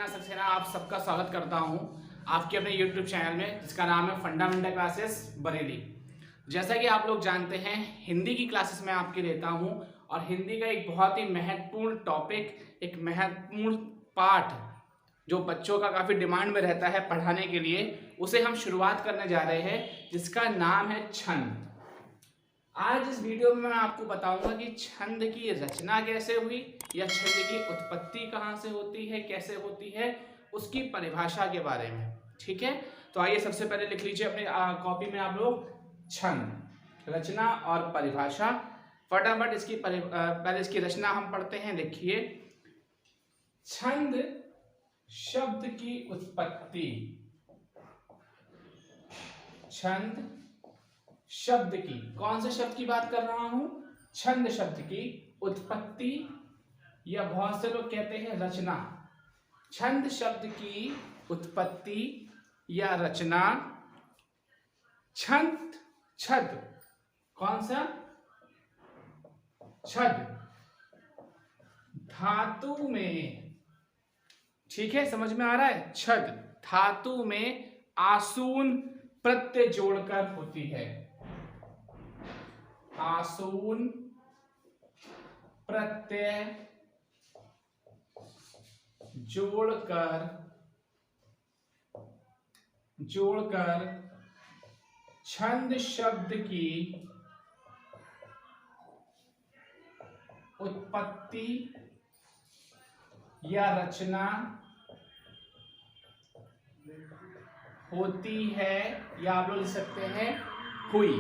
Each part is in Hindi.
सक्सेना आप सबका स्वागत करता हूं आपके अपने YouTube चैनल में जिसका नाम है फंडामेंटल क्लासेस बरेली। जैसा कि आप लोग जानते हैं हिंदी की क्लासेस मैं आपकी लेता हूं और हिंदी का एक बहुत ही महत्वपूर्ण टॉपिक, एक महत्वपूर्ण पाठ जो बच्चों का काफ़ी डिमांड में रहता है पढ़ाने के लिए, उसे हम शुरुआत करने जा रहे हैं जिसका नाम है छंद। आज इस वीडियो में मैं आपको बताऊंगा कि छंद की रचना कैसे हुई या छंद की उत्पत्ति कहाँ से होती है, कैसे होती है, उसकी परिभाषा के बारे में। ठीक है, तो आइए सबसे पहले लिख लीजिए अपने कॉपी में आप लोग छंद, रचना और परिभाषा। फटाफट इसकी पहले इसकी रचना हम पढ़ते हैं। लिखिए, छंद शब्द की उत्पत्ति। छंद शब्द की, कौन से शब्द की बात कर रहा हूं? छंद शब्द की उत्पत्ति या बहुत से लोग कहते हैं रचना। छंद शब्द की उत्पत्ति या रचना। छंद, छद, कौन सा? छद धातु में, ठीक है, समझ में आ रहा है? छद धातु में आसून प्रत्यय जोड़कर होती है। आसून प्रत्यय जोड़कर छंद शब्द की उत्पत्ति या रचना होती है, या आप लोग लिख सकते हैं हुई।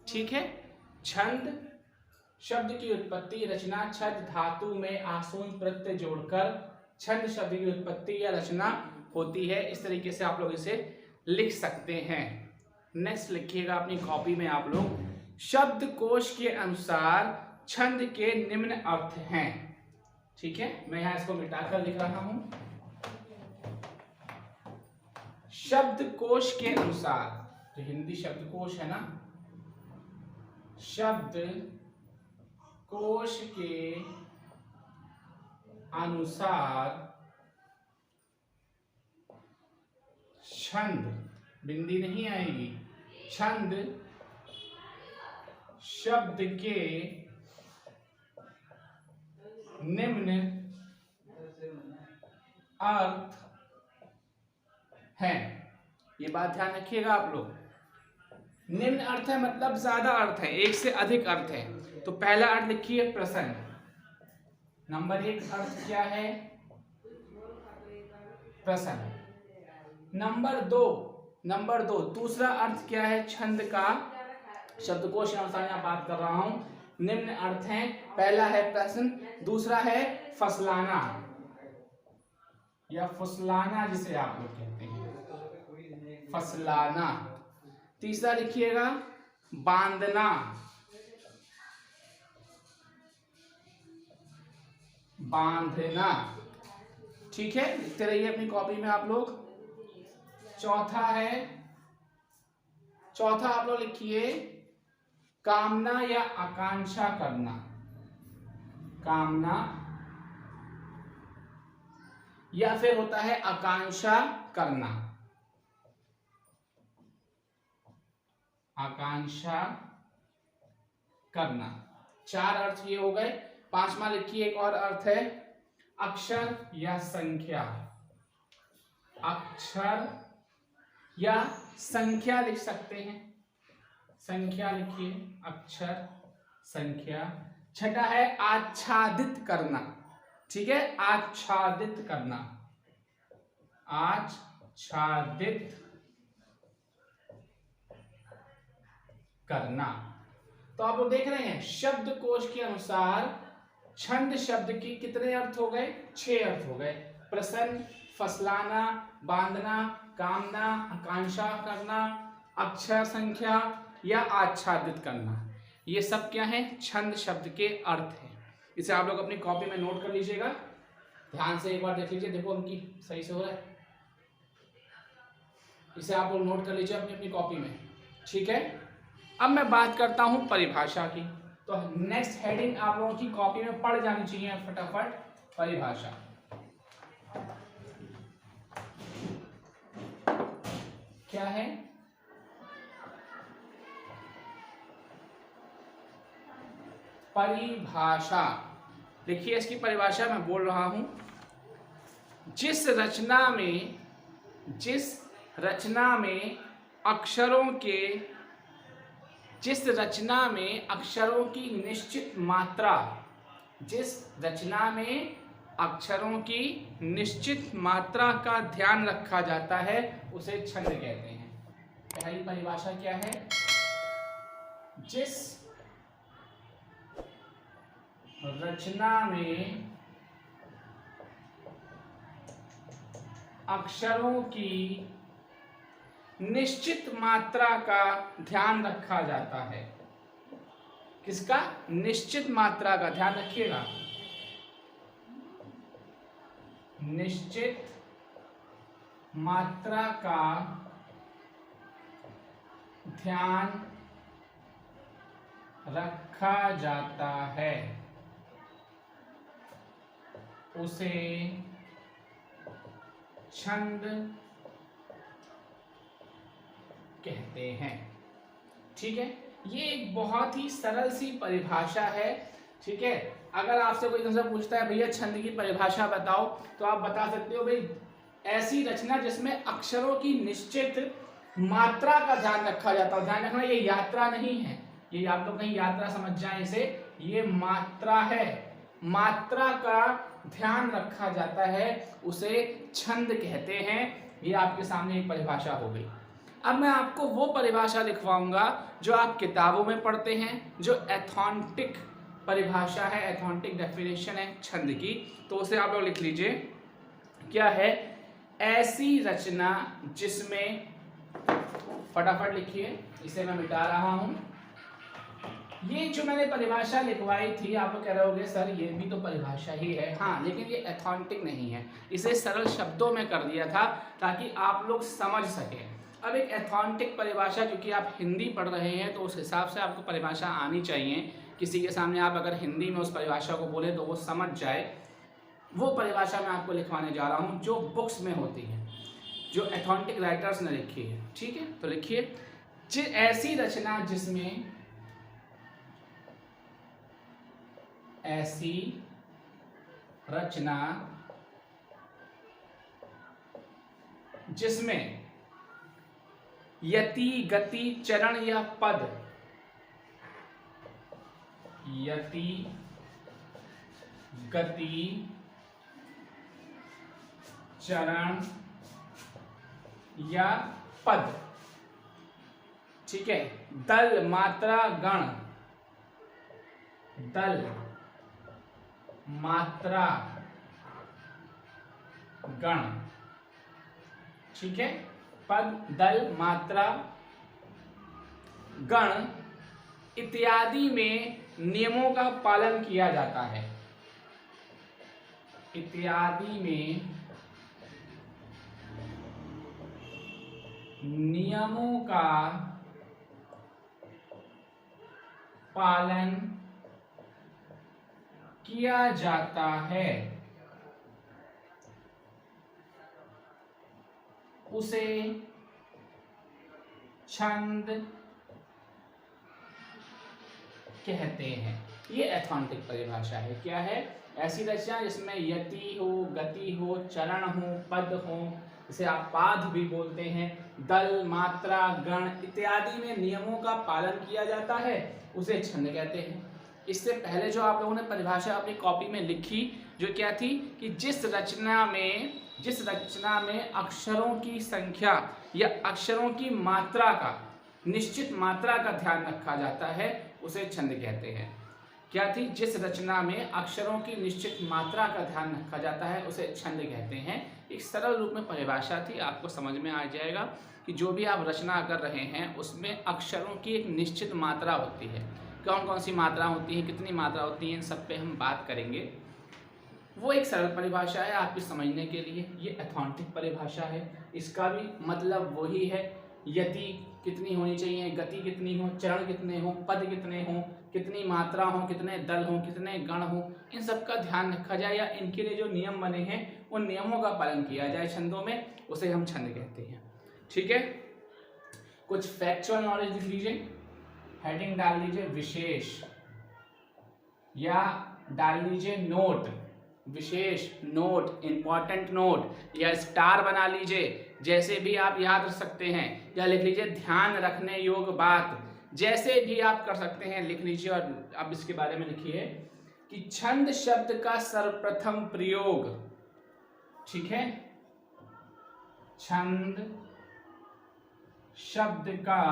ठीक है, छंद शब्द की उत्पत्ति रचना, छद धातु में आसून प्रत्यय जोड़कर छंद शब्द की उत्पत्ति या रचना होती है। इस तरीके से आप लोग इसे लिख सकते हैं। नेक्स्ट लिखिएगा अपनी कॉपी में आप लोग, शब्दकोश के अनुसार छंद के निम्न अर्थ हैं। ठीक है, मैं यहां इसको मिटाकर लिख रहा हूं। शब्दकोश के अनुसार, तो हिंदी शब्दकोश है ना, शब्द कोश के अनुसार छंद, बिंदी नहीं आएगी, छंद शब्द के निम्न अर्थ हैं। ये बात ध्यान रखिएगा आप लोग। निम्न अर्थ है मतलब ज्यादा अर्थ है, एक से अधिक अर्थ है। तो पहला अर्थ लिखिए प्रसन्न। नंबर एक अर्थ क्या है? प्रसन्न। नंबर दो दूसरा अर्थ क्या है छंद का? शब्दकोश के अनुसार यहां बात कर रहा हूं, निम्न अर्थ है। पहला है प्रसन्न, दूसरा है फसलाना या फुसलाना जिसे आप लोग कहते हैं, फसलाना। तीसरा लिखिएगा बांधना, बांधना। ठीक है, लिखते रहिए अपनी कॉपी में आप लोग। चौथा आप लोग लिखिए कामना या आकांक्षा करना। कामना या फिर होता है आकांक्षा करना। आकांक्षा करना। चार अर्थ ये हो गए। पांचवा लिखिए एक और अर्थ है अक्षर या संख्या। अक्षर या संख्या लिख सकते हैं, संख्या लिखिए, अक्षर संख्या। छठा है आच्छादित करना। ठीक है, आच्छादित करना, आच्छादित करना। तो आप लोग देख रहे हैं शब्दकोश के अनुसार छंद शब्द की कितने अर्थ हो गए? 6 अर्थ हो गए। प्रसन्न, फसलाना, बांधना, कामना, आकांक्षा करना, अक्षर संख्या या आच्छादित करना। ये सब क्या है? छंद शब्द के अर्थ हैं। इसे आप लोग अपनी कॉपी में नोट कर लीजिएगा। ध्यान से एक बार देख लीजिए, देखो उनकी सही से हो रहा है। इसे आप लोग नोट कर लीजिए अपनी अपनी कॉपी में। ठीक है, अब मैं बात करता हूं परिभाषा की। तो नेक्स्ट हेडिंग आप लोगों की कॉपी में पढ़ जानी चाहिए फटाफट, परिभाषा। क्या है? परिभाषा। देखिए इसकी परिभाषा मैं बोल रहा हूं, जिस रचना में अक्षरों की निश्चित मात्रा, जिस रचना में अक्षरों की निश्चित मात्रा का ध्यान रखा जाता है उसे छंद कहते हैं। पहली परिभाषा क्या है? जिस रचना में अक्षरों की निश्चित मात्रा का ध्यान रखा जाता है। किसका? निश्चित मात्रा का, ध्यान रखिएगा, निश्चित मात्रा का ध्यान रखा जाता है उसे छंद कहते हैं। ठीक है, ये एक बहुत ही सरल सी परिभाषा है। ठीक है, अगर आपसे कोई तुमसे पूछता है भैया छंद की परिभाषा बताओ, तो आप बता सकते हो भाई ऐसी रचना जिसमें अक्षरों की निश्चित मात्रा का ध्यान रखा जाता है। ध्यान रखना, ये यात्रा नहीं है, ये आप लोग कहीं यात्रा समझ जाए इसे, ये मात्रा है, मात्रा का ध्यान रखा जाता है उसे छंद कहते हैं। ये आपके सामने एक परिभाषा हो गई। अब मैं आपको वो परिभाषा लिखवाऊंगा जो आप किताबों में पढ़ते हैं, जो एथॉन्टिक परिभाषा है, एथॉन्टिक डेफिनेशन है छंद की, तो उसे आप लोग लिख लीजिए। क्या है? ऐसी रचना जिसमें, फटाफट लिखिए, इसे मैं मिटा रहा हूं। ये जो मैंने परिभाषा लिखवाई थी, आप लोग कह रहे होंगे सर ये भी तो परिभाषा ही है। हाँ, लेकिन ये एथॉन्टिक नहीं है, इसे सरल शब्दों में कर दिया था ताकि आप लोग समझ सकें। अब एक एथॉन्टिक परिभाषा, क्योंकि आप हिंदी पढ़ रहे हैं तो उस हिसाब से आपको परिभाषा आनी चाहिए। किसी के सामने आप अगर हिंदी में उस परिभाषा को बोले तो वो समझ जाए, वो परिभाषा मैं आपको लिखवाने जा रहा हूँ जो बुक्स में होती है, जो एथॉन्टिक राइटर्स ने लिखी है। ठीक है, तो लिखिए, ऐसी रचना जिसमें, ऐसी रचना जिसमें यति, गति, चरण या पद, यति, गति, चरण या पद, ठीक है, दल, मात्रा, गण, दल, मात्रा, गण, ठीक है, पद, दल, मात्रा, गण इत्यादि में नियमों का पालन किया जाता है। इत्यादि में नियमों का पालन किया जाता है उसे छंद कहते हैं। ये एथॉन्टिक परिभाषा है। क्या है? ऐसी रचना जिसमें यति हो, गति हो, चरण हो, पद हो, इसे आप पाद भी बोलते हैं, दल, मात्रा, गण इत्यादि में नियमों का पालन किया जाता है उसे छंद कहते हैं। इससे पहले जो आप लोगों ने परिभाषा अपनी कॉपी में लिखी, जो क्या थी कि जिस रचना में अक्षरों की संख्या या अक्षरों की मात्रा का, निश्चित मात्रा का ध्यान रखा जाता है उसे छंद कहते हैं। क्या थी? जिस रचना में अक्षरों की निश्चित मात्रा का ध्यान रखा जाता है उसे छंद कहते हैं। एक सरल रूप में परिभाषा थी, आपको समझ में आ जाएगा कि जो भी आप रचना कर रहे हैं उसमें अक्षरों की एक निश्चित मात्रा होती है। कौन कौन सी मात्रा होती है, कितनी मात्रा होती है, इन सब पे हम बात करेंगे। वो एक सरल परिभाषा है आपके समझने के लिए। ये एथॉन्टिक परिभाषा है, इसका भी मतलब वही है। यति कितनी होनी चाहिए, गति कितनी हो, चरण कितने हो, पद कितने हो, कितनी मात्रा हो, कितने दल हो, कितने गण हो, इन सब का ध्यान रखा जाए या इनके लिए जो नियम बने हैं उन नियमों का पालन किया जाए छंदों में, उसे हम छंद कहते हैं। ठीक है, कुछ फैक्चुअल नॉलेज लिख लीजिए, हेडिंग डाल लीजिए विशेष, या डाल लीजिए नोट, विशेष नोट, इंपॉर्टेंट नोट, या स्टार बना लीजिए, जैसे भी आप याद रख सकते हैं, या लिख लीजिए ध्यान रखने योग्य बात, जैसे भी आप कर सकते हैं लिख लीजिए। और अब इसके बारे में लिखिए कि छंद शब्द का सर्वप्रथम प्रयोग, ठीक है, छंद शब्द का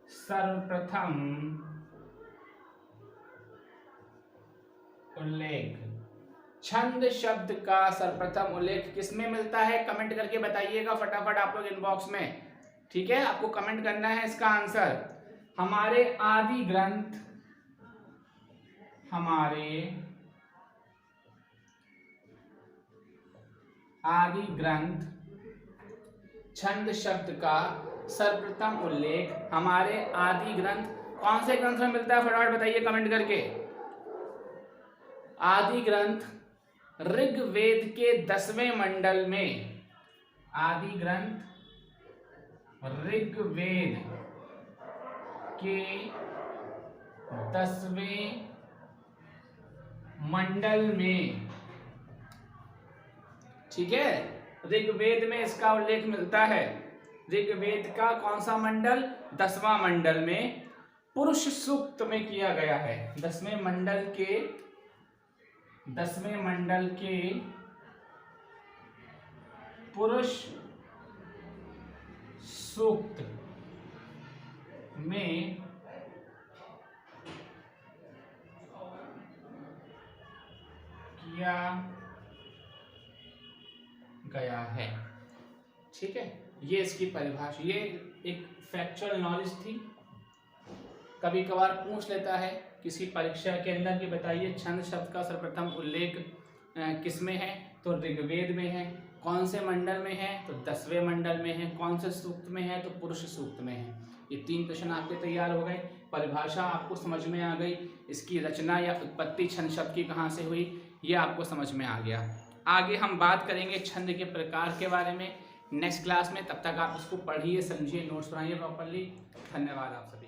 सर्वप्रथम उल्लेख, छंद शब्द का सर्वप्रथम उल्लेख किसमें मिलता है, कमेंट करके बताइएगा फटाफट आप लोग इनबॉक्स में, ठीक है। आपको कमेंट करना है इसका आंसर। हमारे आदि ग्रंथ, हमारे आदि ग्रंथ छंद शब्द का सर्वप्रथम उल्लेख, हमारे आदि ग्रंथ कौन से ग्रंथ में मिलता है, फटाफट बताइए कमेंट करके। आदि ग्रंथ ऋग्वेद के 10वें मंडल में, आदि ग्रंथ ऋग्वेद के 10वें मंडल में, ठीक है, ऋग्वेद में इसका उल्लेख मिलता है। ऋग्वेद का कौन सा मंडल, 10वां मंडल में पुरुष सूक्त में किया गया है। 10वें मंडल के पुरुष सूक्त में किया गया है, ठीक है। ये इसकी परिभाषा, ये एक फैक्चुअल नॉलेज थी, कभी कभार पूछ लेता है किसी परीक्षा के अंदर कि बताइए छंद शब्द का सर्वप्रथम उल्लेख किसमें है, तो ऋग्वेद में है। कौन से मंडल में है, तो 10वें मंडल में है। कौन से सूक्त में है, तो पुरुष सूक्त में है। ये 3 प्रश्न आपके तैयार हो गए, परिभाषा आपको समझ में आ गई, इसकी रचना या उत्पत्ति छंद शब्द की कहाँ से हुई ये आपको समझ में आ गया। आगे हम बात करेंगे छंद के प्रकार के बारे में नेक्स्ट क्लास में। तब तक आप इसको पढ़िए, समझिए, नोट्स बनाइए प्रॉपरली। धन्यवाद आप सबको।